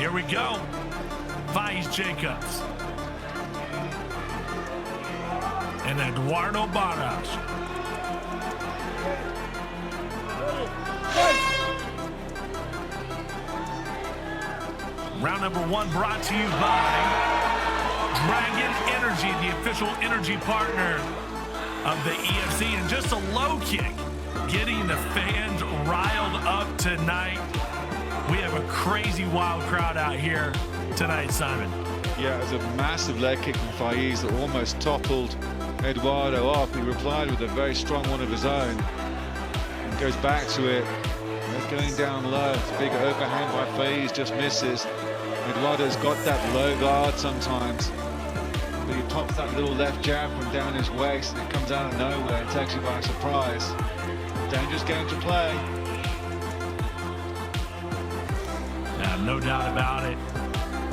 Here we go. Faeez Jacobs. And Eduardo Barras. Round number one brought to you by Dragon Energy, the official energy partner of the EFC. And just a low kick, getting the fans riled up tonight. We have a crazy wild crowd out here tonight, Simon. Yeah, it was a massive leg kick from Faeez that almost toppled Eduardo off. He replied with a very strong one of his own and goes back to it. They're going down low. It's a big overhand by Faeez, just misses. Eduardo's got that low guard sometimes, but he pops that little left jab from down his waist and it comes out of nowhere and takes you by surprise. Dangerous game to play. Yeah, no doubt about it.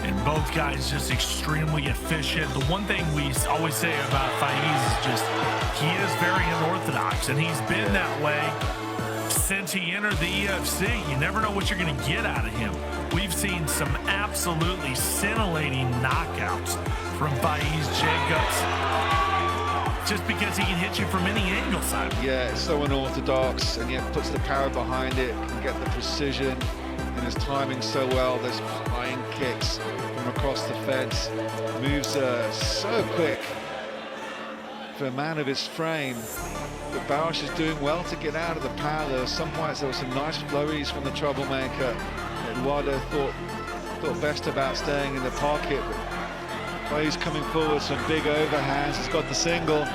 And both guys just extremely efficient. The one thing we always say about Faeez is just he is very unorthodox, and he's been that way since he entered the EFC. You never know what you're going to get out of him. We've seen some absolutely scintillating knockouts from Faeez Jacobs just because he can hit you from any angle, Simon. Yeah, it's so unorthodox, and yet puts the power behind it, can get the precision, and his timing so well. There's flying kicks from across the fence. Moves so quick for a man of his frame. But Barras is doing well to get out of the power. There were some points, there were some nice flurries from the troublemaker. Eduardo thought best about staying in the pocket, but Faeez coming forward, some big overhands. He's got the single,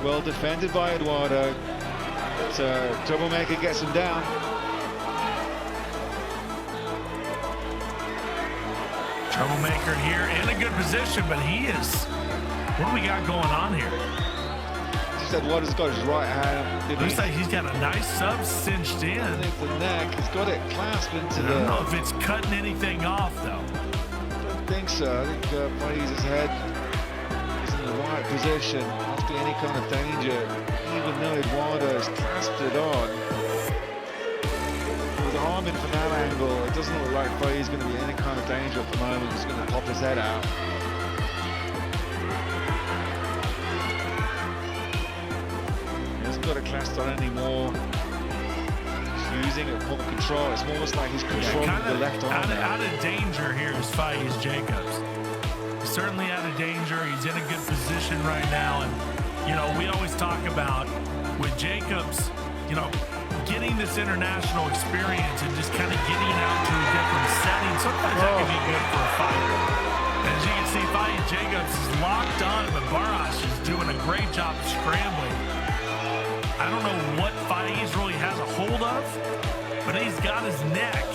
well defended by Eduardo, but troublemaker gets him down. Troublemaker here in a good position, but he is, what do we got going on here? Eduardo's got his right hand. Looks like he's got a nice sub cinched in. Underneath the neck, he's got it clasped into the... I don't know if it's cutting anything off, though. I don't think so. I think Faeez's head is in the right position. Must be any kind of danger, even though Eduardo's clasped it on. With the arm in from that angle, it doesn't look like Faeez's going to be any kind of danger at the moment. He's going to pop his head out. Got it clasped on anymore. He's using it for control. It's almost like he's controlling the left arm. Out of danger here is Faeez Jacobs. He's certainly out of danger. He's in a good position right now. And, you know, we always talk about with Jacobs, you know, getting this international experience and just kind of getting out to a different setting. Sometimes that can be good for a fighter. And as you can see, Faeez Jacobs is locked on, but Barras is doing a great job of scrambling. I don't know what Faeez really has a hold of, but he's got his neck,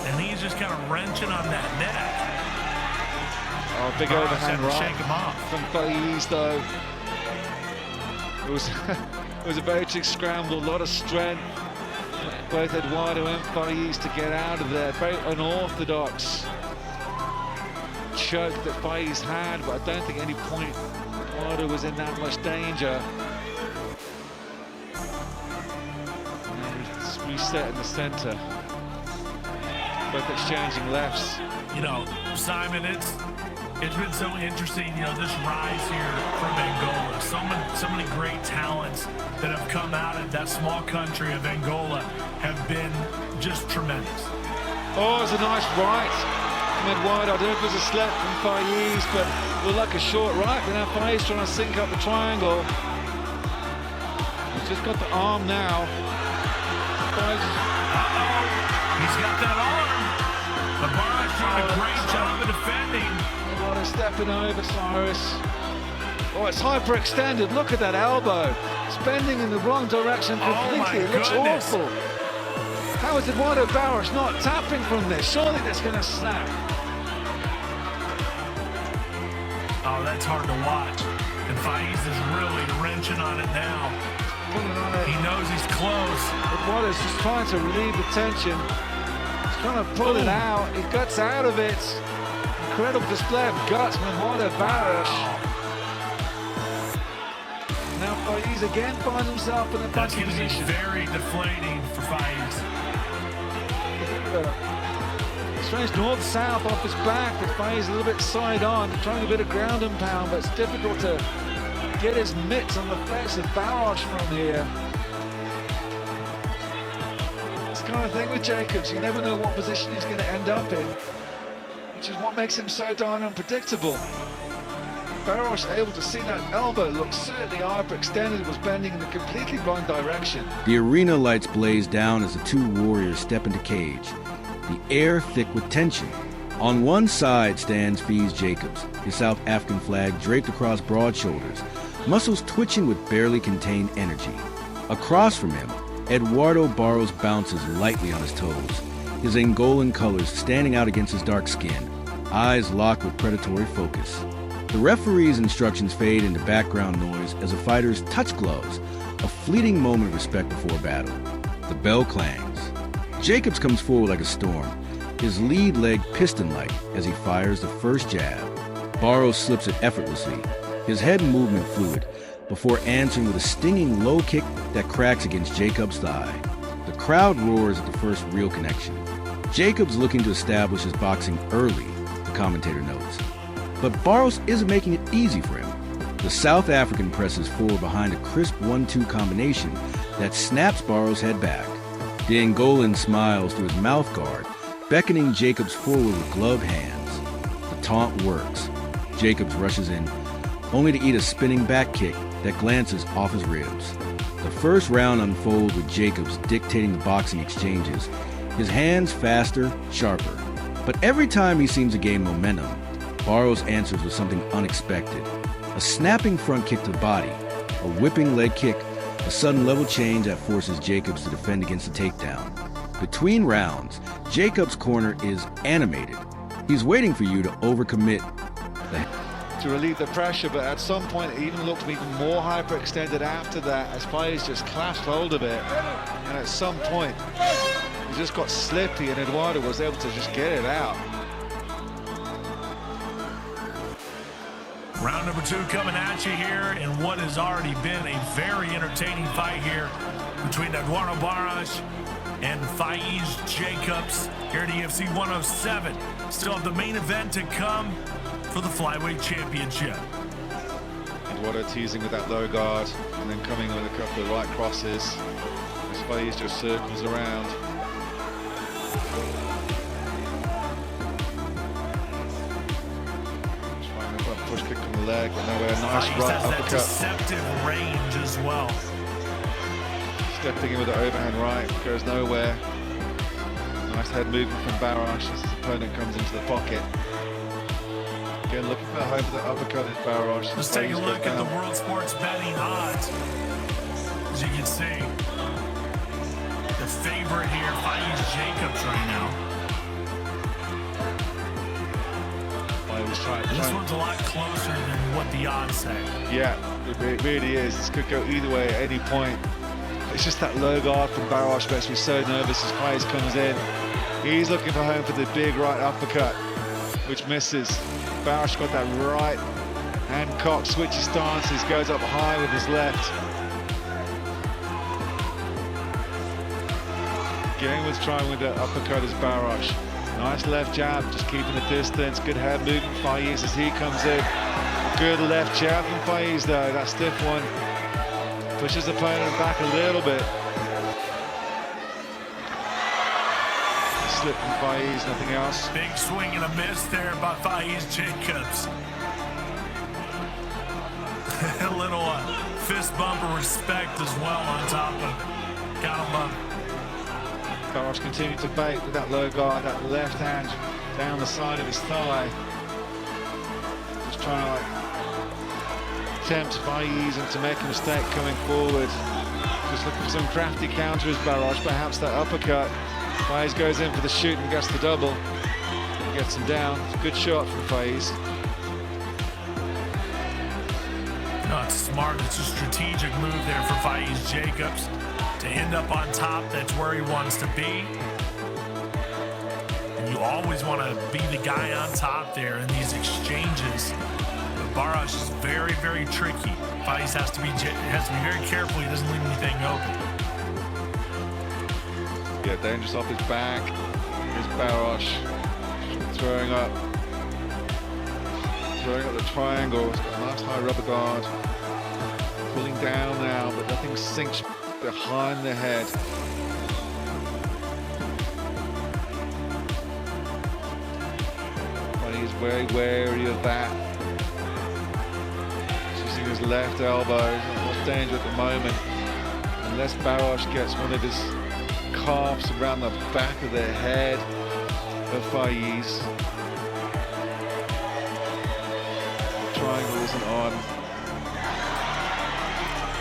and he's just kind of wrenching on that neck. Oh, big overhand right shake him off. from Faeez, though. It was a very big scramble, a lot of strength. Both Eduardo and Faeez to get out of there. Very unorthodox choke that Faeez had, but I don't think at any point Eduardo was in that much danger. Reset in the center, both exchanging lefts. You know, Simon, it's been so interesting, you know, this rise here from Angola. So many great talents that have come out of that small country of Angola have been just tremendous. Oh, it's a nice right from Eduardo. I don't know if it was a slap from Faeez, but it looked like a short right, but now Faeez trying to sync up the triangle. He's just got the arm now. He's got that arm. The Barras doing a great job of defending. Eduardo stepping over Cyrus. Oh, it's hyperextended. Look at that elbow. It's bending in the wrong direction completely. It looks awful. How is Eduardo Barras not tapping from this? Surely that's going to snap. Oh, that's hard to watch. And Faeez is really wrenching on it now. He knows he's close. Eduardo's just trying to relieve the tension. He's trying to pull it out. He gets out of it. Incredible display of guts from Eduardo Barras. Now Faeez again finds himself in a punching position. Very deflating for Faeez. Strange north-south off his back, but Faeez a little bit side on, trying a bit of ground and pound, but it's difficult to get his mitts on the face of Barros from here. This kind of thing with Jacobs, you never know what position he's going to end up in, which is what makes him so darn unpredictable. Barros able to see that elbow look certainly hyperextended, was bending in the completely wrong direction. The arena lights blaze down as the two warriors step into cage, the air thick with tension. On one side stands Faeez Jacobs, his South African flag draped across broad shoulders, muscles twitching with barely contained energy. Across from him, Eduardo Barros bounces lightly on his toes, his Angolan colors standing out against his dark skin, eyes locked with predatory focus. The referee's instructions fade into background noise as the fighters touch gloves, a fleeting moment of respect before battle. The bell clangs. Jacobs comes forward like a storm, his lead leg piston-like as he fires the first jab. Barros slips it effortlessly, his head movement fluid, before answering with a stinging low kick that cracks against Jacobs' thigh. The crowd roars at the first real connection. Jacobs looking to establish his boxing early, the commentator notes. But Barros isn't making it easy for him. The South African presses forward behind a crisp 1-2 combination that snaps Barros' head back. The Angolan smiles through his mouth guard, beckoning Jacobs forward with gloved hands. The taunt works. Jacobs rushes in, only to eat a spinning back kick that glances off his ribs. The first round unfolds with Jacobs dictating the boxing exchanges, his hands faster, sharper. But every time he seems to gain momentum, Barros answers with something unexpected. A snapping front kick to the body, a whipping leg kick, a sudden level change that forces Jacobs to defend against the takedown. Between rounds, Jacobs' corner is animated. He's waiting for you to overcommit to relieve the pressure, but at some point it even looked even more hyperextended after that as Faeez just clasped hold of it, and at some point he just got slippy and Eduardo was able to just get it out. Round number 2 coming at you here in what has already been a very entertaining fight here between Eduardo Barros and Faeez Jacobs here at EFC 107. Still have the main event to come for the flyweight championship. Eduardo teasing with that low guard and then coming with a couple of right crosses as Faeez just circles around. Push kick on the leg, but nowhere. Nice Faeez right has that uppercut. deceptive range as well. Stepping in with the overhand right, goes nowhere. Nice head movement from Barros as his opponent comes into the pocket. Again, looking for home for the uppercut is Barros. Let's take a look at the World Sports Betting odds. As you can see, the favorite here, Faeez Jacobs right now. This one's a lot closer than what the odds say. Yeah, it really is. This could go either way at any point. It's just that low guard from Barros makes me so nervous as Faeez comes in. He's looking for home for the big right uppercut, which misses. Barros got that right hand cock, switches stances, goes up high with his left. Again was trying with the uppercut as Barros. Nice left jab, just keeping the distance. Good head movement from Faeez as he comes in. Good left jab from Faeez though, that stiff one. Pushes the opponent back a little bit. Slip from Faeez, nothing else. Big swing and a miss there by Faeez Jacobs. A little fist bump of respect as well on top of. Gotta love it. Barros continued to bait with that low guard, that left hand down the side of his thigh. Just trying to tempt Faeez into make a mistake coming forward. Just looking for some crafty counter as Barros, perhaps that uppercut. Faeez goes in for the shoot and gets the double. Gets him down. It's a good shot from Faeez. No, it's smart. It's a strategic move there for Faeez Jacobs. To end up on top, that's where he wants to be. And you always want to be the guy on top there in these exchanges. But Barros is very, very tricky. Faeez has to be very careful he doesn't leave anything open. Yeah, dangerous off his back. Here's Barros. throwing up the triangle. It's got a nice high rubber guard. Pulling down now, but nothing sinks behind the head. But he's very wary of that. Using his left elbow, not much danger at the moment. Unless Barros gets one of his calves around the back of the head of Faeez. The triangle isn't on.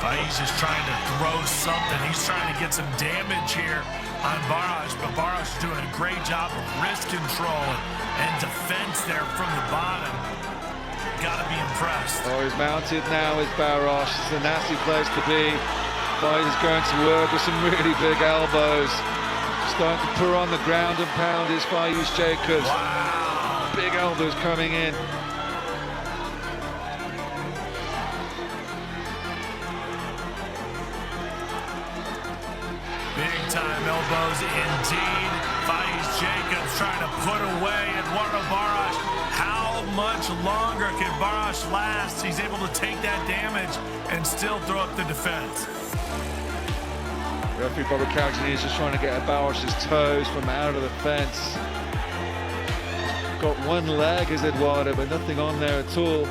Faeez is trying to throw something. He's trying to get some damage here on Barros, but Barros is doing a great job of wrist control and defense there from the bottom. Gotta be impressed. Oh, he's mounted now with Barros. It's a nasty place to be. Faeez is going to work with some really big elbows. Starting to put on the ground and pound is Faeez Jacobs. Wow. Big elbows coming in. Big time elbows indeed. Faeez Jacobs trying to put away Eduardo Barros. How much longer can Barros last? He's able to take that damage and still throw up the defense. Referee Bobby Carrington is just trying to get Barros' toes from out of the fence. Got one leg as Eduardo, but nothing on there at all.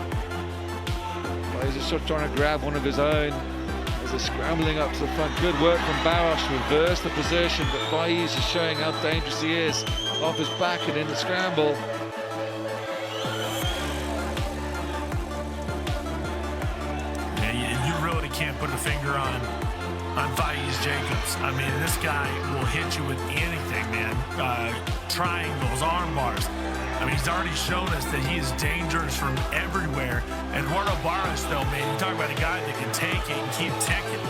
He's just sort of trying to grab one of his own as they're scrambling up to the front. Good work from Barros to reverse the position, but Faeez is showing how dangerous he is off his back and in the scramble. Yeah, you really can't put a finger on Faeez Jacobs. I mean, this guy will hit you with anything, man. Triangles, arm bars. I mean, he's already shown us that he is dangerous from everywhere. Eduardo Barros, though, man, you talk about a guy that can take it and keep ticking.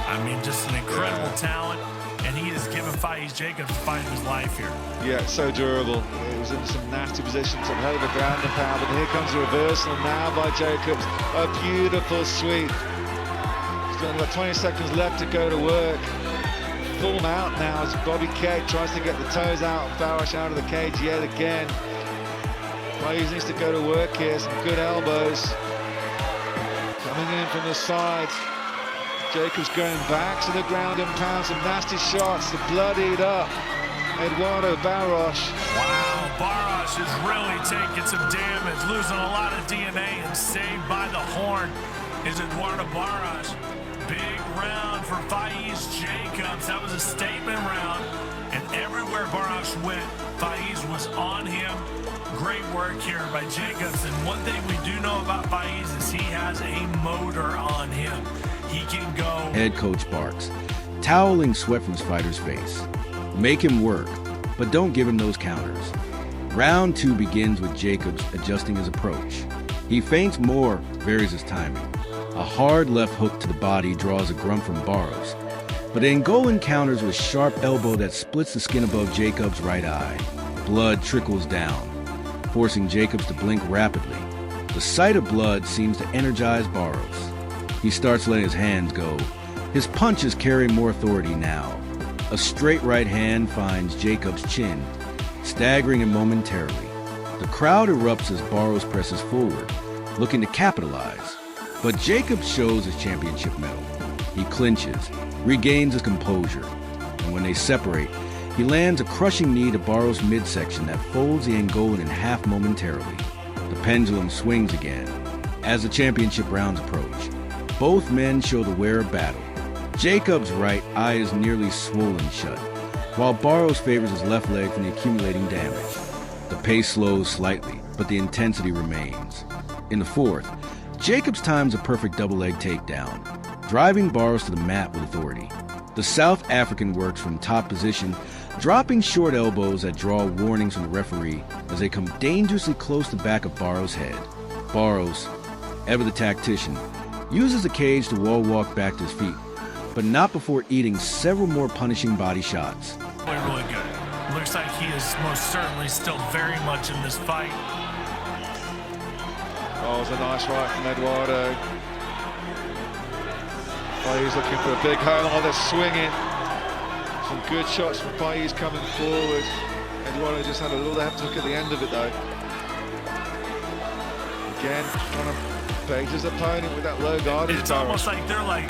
I mean, just an incredible talent, and he has given Faeez Jacobs the fight of his life here. Yeah, so durable. He was in some nasty positions, some hell of a ground and pound, but here comes a reversal now by Jacobs. A beautiful sweep. He's got about 20 seconds left to go to work. Full mount now as Bobby K tries to get the toes out of Barros out of the cage yet again. Faeez needs to go to work here, some good elbows. Coming in from the sides. Jacobs going back to the ground and pound, some nasty shots, the bloodied up Eduardo Barros. Wow, Barros is really taking some damage, losing a lot of DNA, and saved by the horn is Eduardo Barros. Big round for Faeez Jacobs. That was a statement round, and everywhere Barros went, Faeez was on him. Great work here by Jacobs, and one thing we do know about Faeez is he has a motor on him. He can go. Head coach barks, toweling sweat from his fighter's face. Make him work, but don't give him those counters. Round 2 begins with Jacobs adjusting his approach. He feints more, varies his timing. A hard left hook to the body draws a grunt from Barros, but Angolan counters with sharp elbow that splits the skin above Jacobs' right eye. Blood trickles down, forcing Jacobs to blink rapidly. The sight of blood seems to energize Barros. He starts letting his hands go. His punches carry more authority now. A straight right hand finds Jacobs' chin, staggering him momentarily. The crowd erupts as Barros presses forward, looking to capitalize. But Jacobs shows his championship medal. He clinches, regains his composure, and when they separate, he lands a crushing knee to Barros' midsection that folds the Angolan in half momentarily. The pendulum swings again as the championship rounds approach. Both men show the wear of battle. Jacobs' right eye is nearly swollen shut, while Barros favors his left leg from the accumulating damage. The pace slows slightly, but the intensity remains. In the fourth, Jacobs times a perfect double leg takedown, driving Barros to the mat with authority. The South African works from top position, dropping short elbows that draw warnings from the referee as they come dangerously close to the back of Barros' head. Barros, ever the tactician, uses the cage to wall walk back to his feet, but not before eating several more punishing body shots. Really good. Looks like he is most certainly still very much in this fight. Oh, it was a nice right from Eduardo. Faeez looking for a big home. Oh, they're swinging. Some good shots from Faeez coming forward. Eduardo just had a little left hook at the end of it though. Again, trying to bait his opponent with that low guard. It's almost like they're like,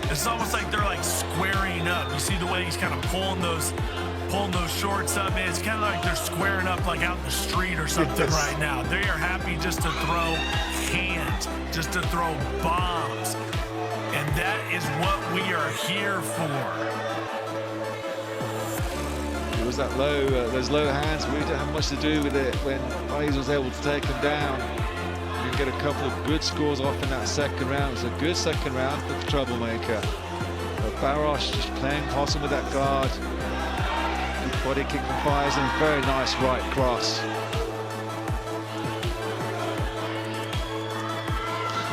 it's almost like they're like squaring up. You see the way he's kind of pulling those shorts up, man. It's kind of like they're squaring up like out in the street or something right now. They are happy just to throw hands, just to throw bombs. And that is what we are here for. It was that low, those low hands really didn't have much to do with it when Faeez was able to take him down. You can get a couple of good scores off in that second round. It's a good second round for the troublemaker. But Barosh just playing possum with that guard. Good body kick from Faeez and a very nice right cross.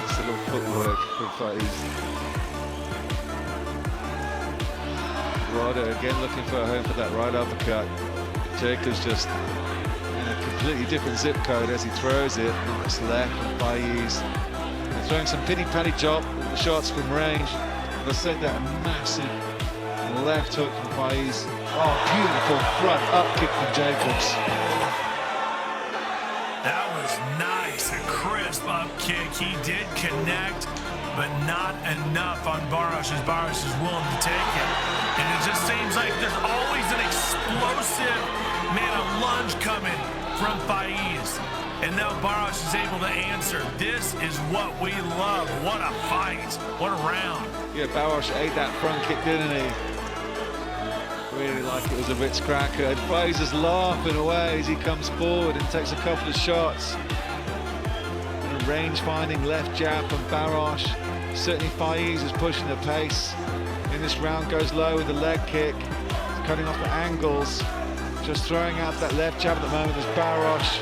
It's a little footwork from Faeez. Eduardo again looking for a home for that right uppercut. Jacobs just in a completely different zip code as he throws it. Nice left from Faeez. Throwing some pity-patty shots from range. But I said that massive left hook from Faeez. Oh, beautiful front up kick from Jacobs. That was nice, a crisp up kick. He did connect, but not enough on Barosh as Barosh is willing to take it. And it just seems like there's always an explosive, man, a lunge coming from Faeez. And now Barosh is able to answer. This is what we love. What a fight. What a round. Yeah, Barosh ate that front kick, didn't he? Really like it was a Ritz cracker. And Faeez is laughing away as he comes forward and takes a couple of shots. And a range-finding left jab from Barosh. Certainly Faeez is pushing the pace. In this round goes low with the leg kick. Cutting off the angles. Just throwing out that left jab at the moment is Barosh.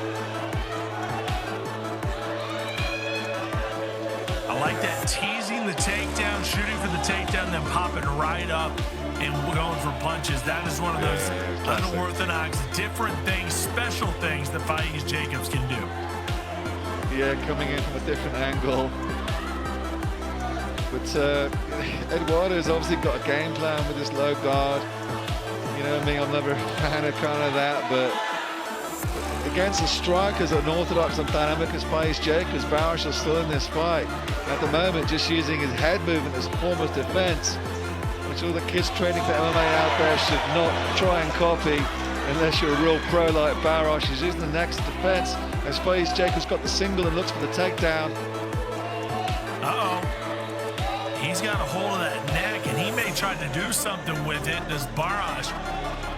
I like that, teasing the takedown, shooting for the takedown, then popping right up and going for punches. That is one of those unorthodox, different things, special things that Faeez Jacobs can do. Yeah, coming in from a different angle. But Eduardo's obviously got a game plan with this low guard. You know me, I'm never a fan of kind of that, but against a striker as unorthodox and dynamic as Faeez Jacobs, Barosh is still in this fight. At the moment, just using his head movement as a form of defense, which all the kids training for MMA out there should not try and copy unless you're a real pro like Barosh. He's using the next defense as Faeez Jacobs got the single and looks for the takedown. Uh-oh. He's got a hold of that neck, and he may try to do something with it. Does Barosh?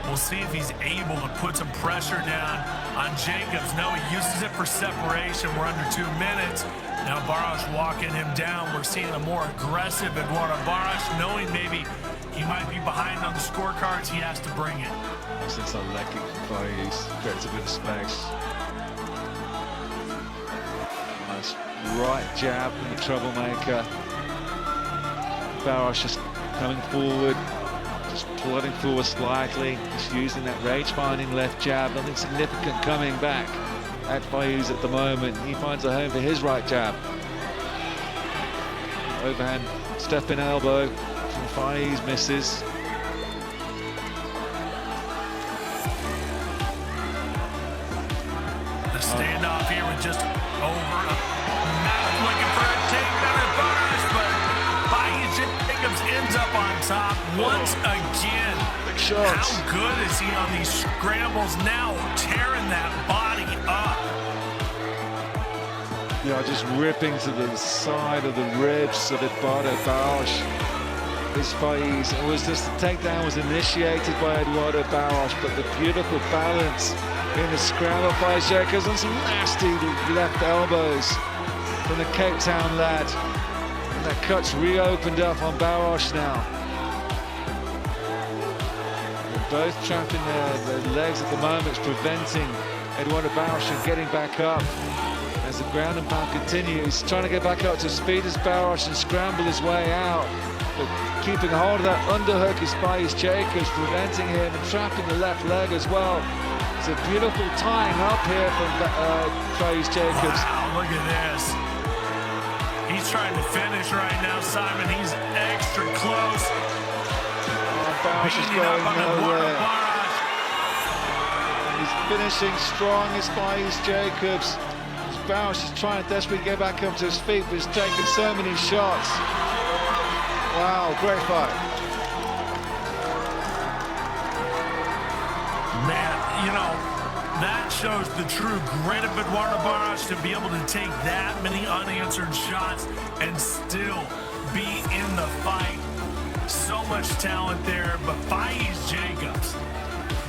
We'll see if he's able to put some pressure down on Jacobs. No, he uses it for separation. We're under 2 minutes. Now Barosh walking him down. We're seeing a more aggressive Eduardo Barosh, knowing maybe he might be behind on the scorecards. He has to bring it. Since I'm lacking for Faeez, creates a bit of space. Nice right jab from the troublemaker. Barosh just coming forward. Just plodding forward slightly, just using that rage-finding left jab. Nothing significant coming back at Faeez at the moment. He finds a home for his right jab. Overhand stepping elbow from Faeez misses. The standoff here with just over. Not looking for a takedown at Barosh, but Faeez Jacobs ends up on top once again. Big shots. How good is he on these scrambles now, tearing that body up? Yeah, just ripping to the side of the ribs of Eduardo Barosh. This Faeez, it was just the takedown was initiated by Eduardo Barosh, but the beautiful balance in the scramble by Jacobs and some nasty left elbows from the Cape Town lad. And that cut's reopened up on Barosh now. They're both trapping their legs at the moment. It's preventing Eduardo Barosh from getting back up. As the ground and pound continues, trying to get back up to speed as Barosh and scramble his way out. But keeping hold of that underhook is Faeez Jacobs, preventing him and trapping the left leg as well. It's a beautiful tying up here from Faeez Jacobs. Wow, look at this. He's trying to finish right now, Simon. He's extra close. Barosh is going nowhere. He's finishing strong, is Faeez Jacobs. Barros is trying to desperately get back up to his feet, but he's taken so many shots. Wow, great fight. Man, you know, that shows the true grit of Eduardo Barros to be able to take that many unanswered shots and still be in the fight. So much talent there, but Faeez Jacobs,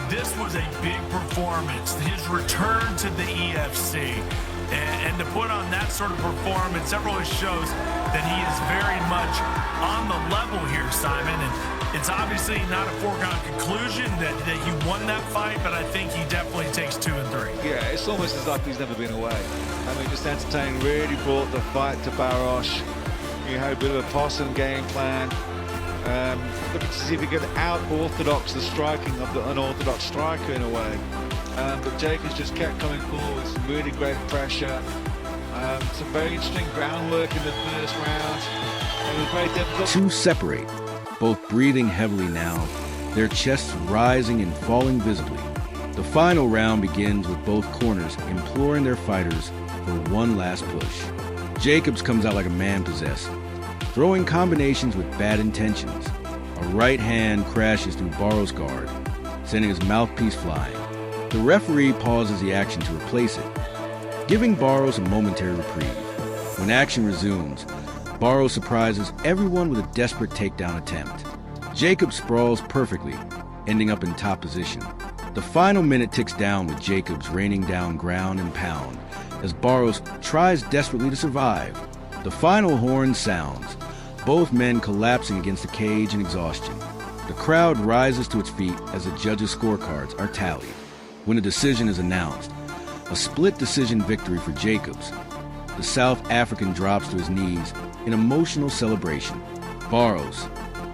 this was a big performance. His return to the EFC. And to put on that sort of performance, it really shows that he is very much on the level here, Simon. And it's obviously not a foregone conclusion that he won that fight, but I think he definitely takes 2 and 3. Yeah, it's almost as if he's never been away. I mean, just entertaining, really brought the fight to Barros. He had a bit of a possum game plan. Looking to see if he could out-orthodox the striking of the unorthodox striker in a way. But Jacobs just kept coming forward, some really great pressure. Some very interesting groundwork in the first round. It was very difficult. Two separate, both breathing heavily now, their chests rising and falling visibly. The final round begins with both corners imploring their fighters for one last push. Jacobs comes out like a man possessed, throwing combinations with bad intentions. A right hand crashes through Barros' guard, sending his mouthpiece flying. The referee pauses the action to replace it, giving Barros a momentary reprieve. When action resumes, Barros surprises everyone with a desperate takedown attempt. Jacobs sprawls perfectly, ending up in top position. The final minute ticks down with Jacobs raining down ground and pound as Barros tries desperately to survive. The final horn sounds, both men collapsing against the cage in exhaustion. The crowd rises to its feet as the judges' scorecards are tallied. When a decision is announced, a split decision victory for Jacobs. The South African drops to his knees in emotional celebration. Barros,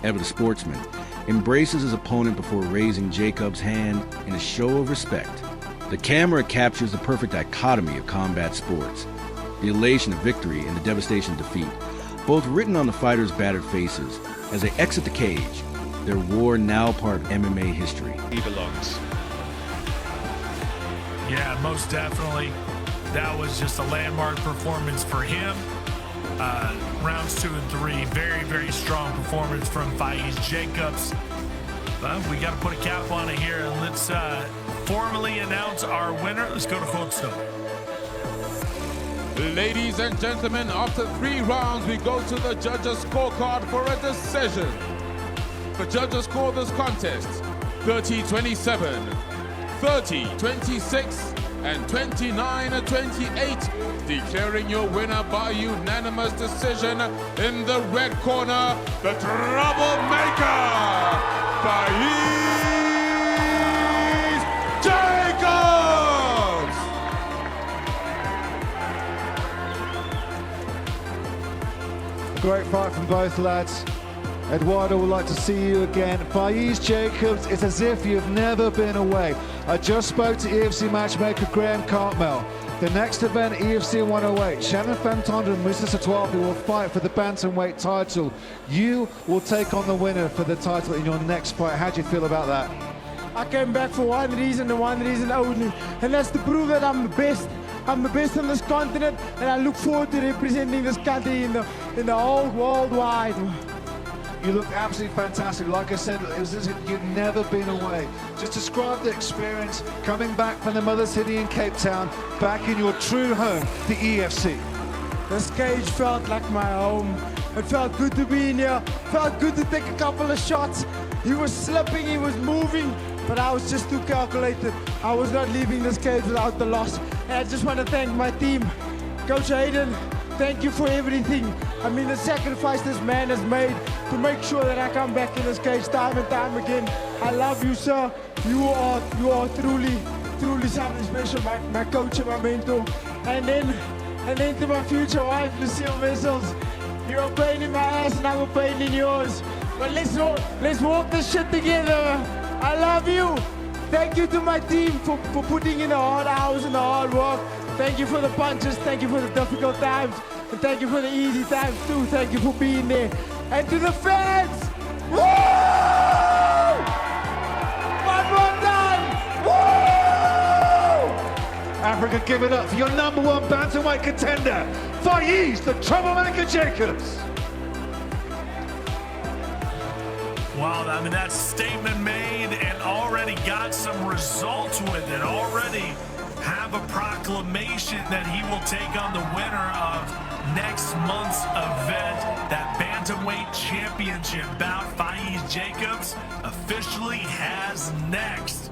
ever the sportsman, embraces his opponent before raising Jacobs' hand in a show of respect. The camera captures the perfect dichotomy of combat sports, the elation of victory and the devastation of defeat, both written on the fighters' battered faces as they exit the cage, their war now part of MMA history. He belongs. Yeah, most definitely. That was just a landmark performance for him. Rounds 2 and 3, very, very strong performance from Faeez Jacobs. We got to put a cap on it here, and let's formally announce our winner. Let's go to Hotso. Ladies and gentlemen, after 3 rounds, we go to the judges' scorecard for a decision. The judges call this contest 30-27, 30-26, and 29-28, declaring your winner by unanimous decision in the red corner, the troublemaker, Faeez Jacobs! A great fight from both lads. Eduardo would like to see you again. Faeez Jacobs, it's as if you've never been away. I just spoke to EFC matchmaker Graham Cartmel. The next event, EFC 108, Shannon Fantondra and Musa Satwafi will fight for the bantamweight title. You will take on the winner for the title in your next fight. How do you feel about that? I came back for one reason and one reason only, and that's to prove that I'm the best. I'm the best on this continent, and I look forward to representing this country in the whole worldwide. You look absolutely fantastic. Like I said, it was as if you'd never been away. Just describe the experience coming back from the mother city in Cape Town, back in your true home, the EFC. This cage felt like my home. It felt good to be in here. Felt good to take a couple of shots. He was slipping, he was moving, but I was just too calculated. I was not leaving this cage without the loss. And I just want to thank my team. Coach Hayden, thank you for everything. I mean, the sacrifice this man has made to make sure that I come back in this cage time and time again. I love you, sir. You are truly something special, my coach and my mentor. And then to my future wife, Lucille Vessels. You're a pain in my ass and I'm a pain in yours. But let's walk this shit together. I love you. Thank you to my team for putting in the hard hours and the hard work. Thank you for the punches. Thank you for the difficult times. And thank you for the easy times too. Thank you for being there. And to the fans, woo! One more time, woo! Africa, give it up for your #1 bantamweight contender, Faeez the Troublemaker Jacobs. Well, I mean, that's statement made and already got some results with it. Already have a proclamation that he will take on the winner of next month's event, that Bantamweight Championship bout. Faeez Jacobs officially has next.